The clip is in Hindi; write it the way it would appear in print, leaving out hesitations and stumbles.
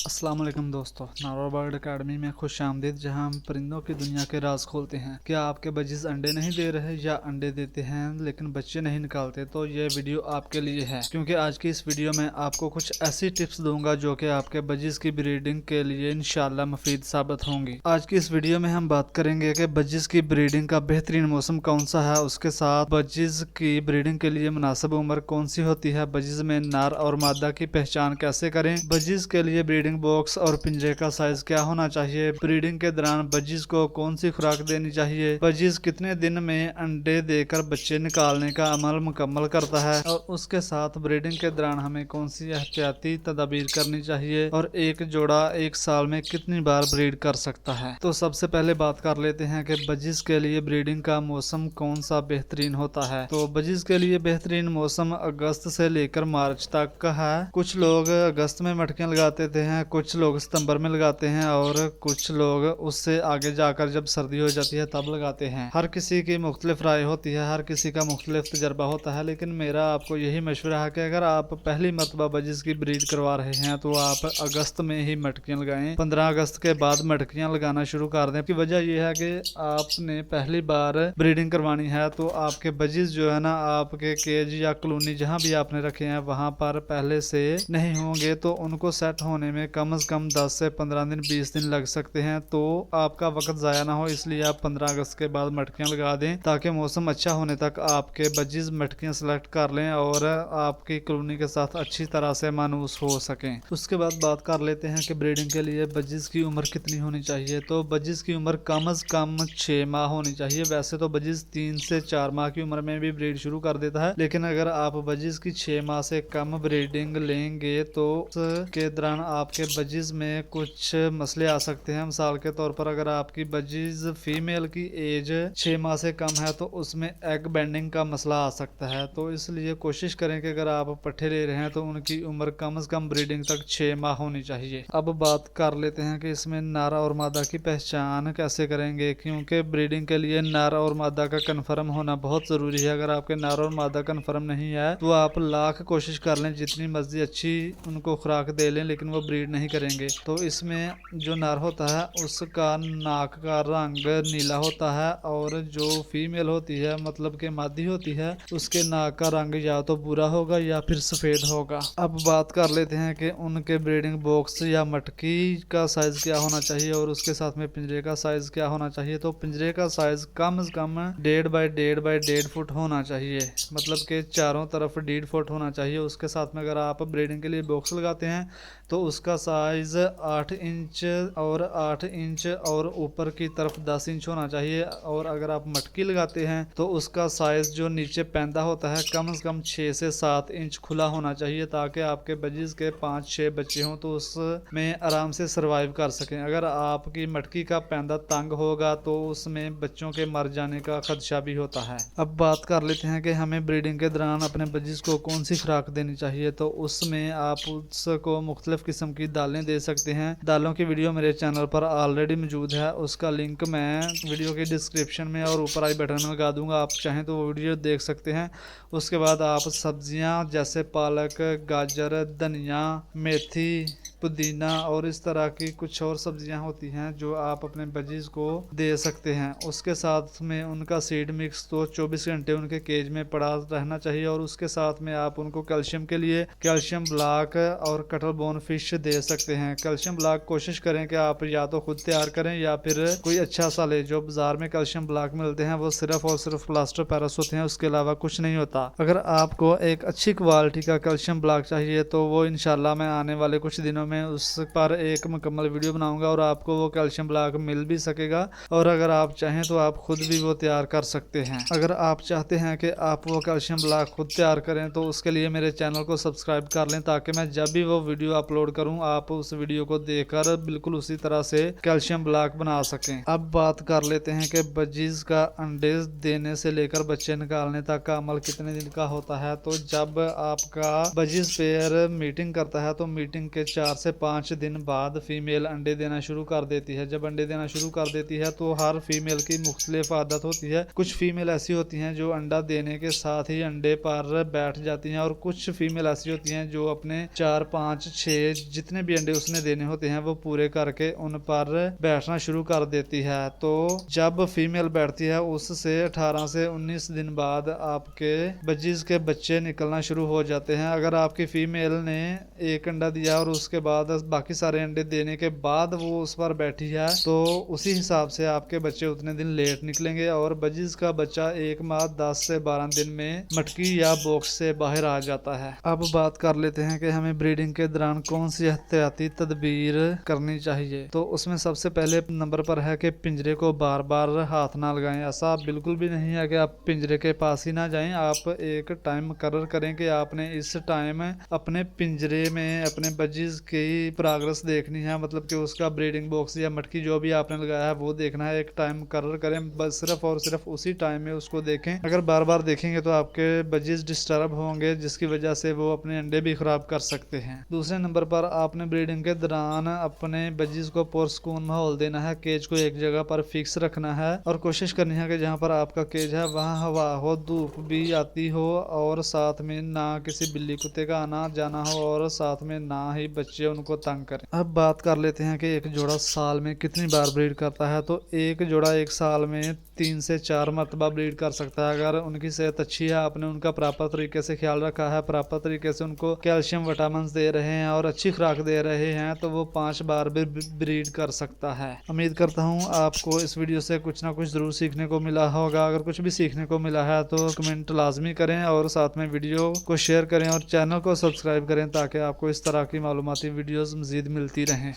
अस्सलाम वालेकुम दोस्तों, नारोल बर्ड अकेडमी में खुश आमदीद, जहां हम परिंदों की दुनिया के राज खोलते हैं। क्या आपके बजीज अंडे नहीं दे रहे या अंडे देते हैं लेकिन बच्चे नहीं निकालते? तो ये वीडियो आपके लिए है, क्योंकि आज की इस वीडियो में आपको कुछ ऐसी टिप्स दूंगा जो कि आपके बजीज की ब्रीडिंग के लिए इंशाल्लाह मुफीद साबित होंगी। आज की इस वीडियो में हम बात करेंगे कि बजीज की ब्रीडिंग का बेहतरीन मौसम कौन सा है, उसके साथ बजीज की ब्रीडिंग के लिए मुनासिब उम्र कौन सी होती है, बजीज में नर और मादा की पहचान कैसे करें, बजीज के लिए ब्रीडिंग बॉक्स और पिंजरे का साइज क्या होना चाहिए, ब्रीडिंग के दौरान बजीज को कौन सी खुराक देनी चाहिए, बजीज कितने दिन में अंडे देकर बच्चे निकालने का अमल मुकम्मल करता है, और उसके साथ ब्रीडिंग के दौरान हमें कौन सी एहतियाती तदाबीर करनी चाहिए, और एक जोड़ा एक साल में कितनी बार ब्रीड कर सकता है। तो सबसे पहले बात कर लेते हैं कि बजीज के लिए ब्रीडिंग का मौसम कौन सा बेहतरीन होता है। तो बजीज के लिए बेहतरीन मौसम अगस्त से लेकर मार्च तक का है। कुछ लोग अगस्त में मटकियां लगाते हैं, कुछ लोग सितंबर में लगाते हैं और कुछ लोग उससे आगे जाकर जब सर्दी हो जाती है तब लगाते हैं। हर किसी की मुख्तलिफ राय होती है, हर किसी का मुख्तलिफ तजर्बा होता है, लेकिन मेरा आपको यही मशवरा है कि अगर आप पहली मरतबा बजीज की ब्रीड करवा रहे हैं तो आप अगस्त में ही मटकियां लगाएं। 15 अगस्त के बाद मटकियां लगाना शुरू कर दें। की वजह यह है कि आपने पहली बार ब्रीडिंग करवानी है तो आपके बजीज जो है ना, आपके केज या कॉलोनी जहाँ भी आपने रखे हैं वहां पर पहले से नहीं होंगे, तो उनको सेट होने में कम से कम 10 से 15 दिन 20 दिन लग सकते हैं। तो आपका वक्त ज़ाया ना हो, इसलिए आप 15 अगस्त के बाद मटकियां लगा दें ताकि मौसम अच्छा होने तक आपके बजीज मटकियां सेलेक्ट कर लें और आपकी कॉलोनी के साथ अच्छी तरह से मानूस हो सकें। उसके बाद बात कर लेते हैं कि ब्रीडिंग के लिए बजीज की उम्र कितनी होनी चाहिए। तो बजीज की उम्र कम से कम 6 माह होनी चाहिए। वैसे तो बजीज 3 से 4 माह की उम्र में भी ब्रीड शुरू कर देता है, लेकिन अगर आप बजीज की 6 माह से कम ब्रीडिंग लेंगे तो उसके दौरान आपके बजीज में कुछ मसले आ सकते हैं। मिसाल के तौर पर अगर आपकी बजीज फीमेल की एज 6 माह से कम है तो उसमें एग बेंडिंग का मसला आ सकता है। तो इसलिए कोशिश करें कि अगर आप पट्ठे ले रहे हैं तो उनकी उम्र कम से कम ब्रीडिंग तक 6 माह होनी चाहिए। अब बात कर लेते हैं कि इसमें नर और मादा की पहचान कैसे करेंगे, क्योंकि ब्रीडिंग के लिए नर और मादा का कन्फर्म होना बहुत ज़रूरी है। अगर आपके नर और मादा कन्फर्म नहीं है तो आप लाख कोशिश कर लें, जितनी मर्जी अच्छी उनको खुराक दे लें, लेकिन वो ब्रीड नहीं करेंगे। तो इसमें जो नर होता है उसका नाक का रंग नीला होता है, और जो फीमेल होती है मतलब के मादी होती है उसके नाक का रंग या तो भूरा होगा या फिर सफ़ेद होगा। अब बात कर लेते हैं कि उनके ब्रीडिंग बॉक्स या मटकी का साइज़ क्या होना चाहिए और उसके साथ में पिंजरे का साइज़ क्या होना चाहिए। तो पिंजरे का साइज़ कम से कम 1.5 बाई 1.5 फुट होना चाहिए, मतलब कि चारों तरफ 1.5 फुट होना चाहिए। उसके साथ में अगर आप ब्रीडिंग के लिए बॉक्स लगाते हैं तो उसका साइज़ 8 इंच और 8 इंच और ऊपर की तरफ 10 इंच होना चाहिए। और अगर आप मटकी लगाते हैं तो उसका साइज़ जो नीचे पैंदा होता है कम से कम 6 से 7 इंच खुला होना चाहिए, ताकि आपके बजीज के 5-6 बच्चे हों तो उसमें आराम से सर्वाइव कर सकें। अगर आपकी मटकी का पैंदा तंग होगा तो उसमें बच्चों के मर जाने का खदशा भी होता है। अब बात कर लेते हैं कि हमें ब्रीडिंग के दौरान अपने बजीज को कौन सी खुराक देनी चाहिए। तो उसमें आप उसको मुख्तलिफ किस्म की दालें दे सकते हैं। दालों की वीडियो मेरे चैनल पर ऑलरेडी मौजूद है, उसका लिंक मैं वीडियो के डिस्क्रिप्शन में और ऊपर आई बटन में लगा दूंगा, आप चाहें तो वो वीडियो देख सकते हैं। उसके बाद आप सब्जियां जैसे पालक, गाजर, धनिया, मेथी, पुदीना और इस तरह की कुछ और सब्जियां होती हैं जो आप अपने बजीज को दे सकते हैं। उसके साथ में उनका सीड मिक्स तो 24 घंटे उनके केज में पड़ा रहना चाहिए, और उसके साथ में आप उनको कैल्शियम के लिए कैल्शियम ब्लॉक और कटल बोन फिश दे सकते हैं। कैल्शियम ब्लॉक कोशिश करें कि आप या तो खुद तैयार करें या फिर कोई अच्छा सा ले। जो बाजार में कैल्शियम ब्लॉक मिलते हैं वो सिर्फ और सिर्फ प्लास्टर पैरस होते हैं, उसके अलावा कुछ नहीं होता। अगर आपको एक अच्छी क्वालिटी का कैल्शियम ब्लॉक चाहिए तो वो इंशाल्लाह मैं आने वाले कुछ दिनों में उस पर एक मुकम्मल वीडियो बनाऊंगा और आपको वो कैल्शियम ब्लॉक मिल भी सकेगा, और अगर आप चाहें तो आप खुद भी वो तैयार कर सकते हैं। अगर आप चाहते हैं कि आप वो कैल्शियम ब्लॉक खुद तैयार करें तो उसके लिए मेरे चैनल को सब्सक्राइब कर लें, ताकि मैं जब भी वो वीडियो अपलोड करूं आप उस वीडियो को देखकर बिल्कुल उसी तरह से कैल्शियम ब्लॉक बना सकें। अब बात कर लेते हैं कि बजीज का अंडे देने से लेकर बच्चे निकालने तक का अमल कितने दिन का होता है। तो जब आपका बजीज पेयर मीटिंग करता है तो मीटिंग के 4 से 5 दिन बाद फीमेल अंडे देना शुरू कर देती है। जब अंडे देना शुरू कर देती है तो हर फीमेल की मुख्तलिफ आदत होती है। कुछ फीमेल ऐसी होती हैं जो अंडा देने के साथ ही अंडे पर बैठ जाती हैं, और कुछ फीमेल ऐसी होती हैं जो अपने 4, 5, 6 जितने भी अंडे उसने देने होते हैं वो पूरे करके उन पर बैठना शुरू कर देती है। तो जब फीमेल बैठती है उससे 18 से 19 दिन बाद आपके बजीज के बच्चे निकलना शुरू हो जाते हैं। अगर आपकी फीमेल ने एक अंडा दिया और उसके बाद बाकी सारे अंडे देने के बाद वो उस पर बैठी है तो उसी हिसाब से आपके बच्चे उतने दिन लेट निकलेंगे, और बजीज का बच्चा 1 माह 10 से 12 दिन में मटकी या बॉक्स से बाहर आ जाता है। अब बात कर लेते हैं कि हमें ब्रीडिंग के दौरान कौन सी एहतियाती तदबीर करनी चाहिए। तो उसमें सबसे पहले नंबर पर है कि पिंजरे को बार बार हाथ ना लगाएं। ऐसा बिल्कुल भी नहीं है कि आप पिंजरे के पास ही ना जाएं। आप एक टाइम मुकर्रर करें कि आपने इस टाइम अपने पिंजरे में अपने बजीज की प्रोग्रेस देखनी है, मतलब कि उसका ब्रीडिंग बॉक्स या मटकी जो भी आपने लगाया है वो देखना है। एक टाइम मुकर्रर करें, बस सिर्फ और सिर्फ उसी टाइम में उसको देखें। अगर बार बार देखेंगे तो आपके बजीज डिस्टर्ब होंगे, जिसकी वजह से वो अपने अंडे भी खराब कर सकते हैं। दूसरे नंबर पर आपने ब्रीडिंग के दौरान अपने बजीज को पुरसकून माहौल देना है। केज को एक जगह पर फिक्स रखना है और कोशिश करनी है कि जहाँ पर आपका केज है वहाँ हवा हो, धूप भी आती हो, और साथ में ना किसी बिल्ली कुत्ते का आना जाना हो, और साथ में ना ही बच्चे उनको तंग करें। अब बात कर लेते हैं कि एक जोड़ा साल में कितनी बार ब्रीड करता है। तो एक जोड़ा एक साल में 3 से 4 मरतबा ब्रीड कर सकता है। अगर उनकी सेहत अच्छी है, आपने उनका प्रॉपर तरीके से ख्याल रखा है, प्रॉपर तरीके से उनको कैल्शियम विटामिन दे रहे हैं और अच्छी खुराक दे रहे हैं, तो वो 5 बार भी ब्रीड कर सकता है। उम्मीद करता हूँ आपको इस वीडियो से कुछ ना कुछ जरूर सीखने को मिला होगा। अगर कुछ भी सीखने को मिला है तो कमेंट लाजमी करें और साथ में वीडियो को शेयर करें और चैनल को सब्सक्राइब करें ताकि आपको इस तरह की मालूमाती वीडियोस मजीद मिलती रहें।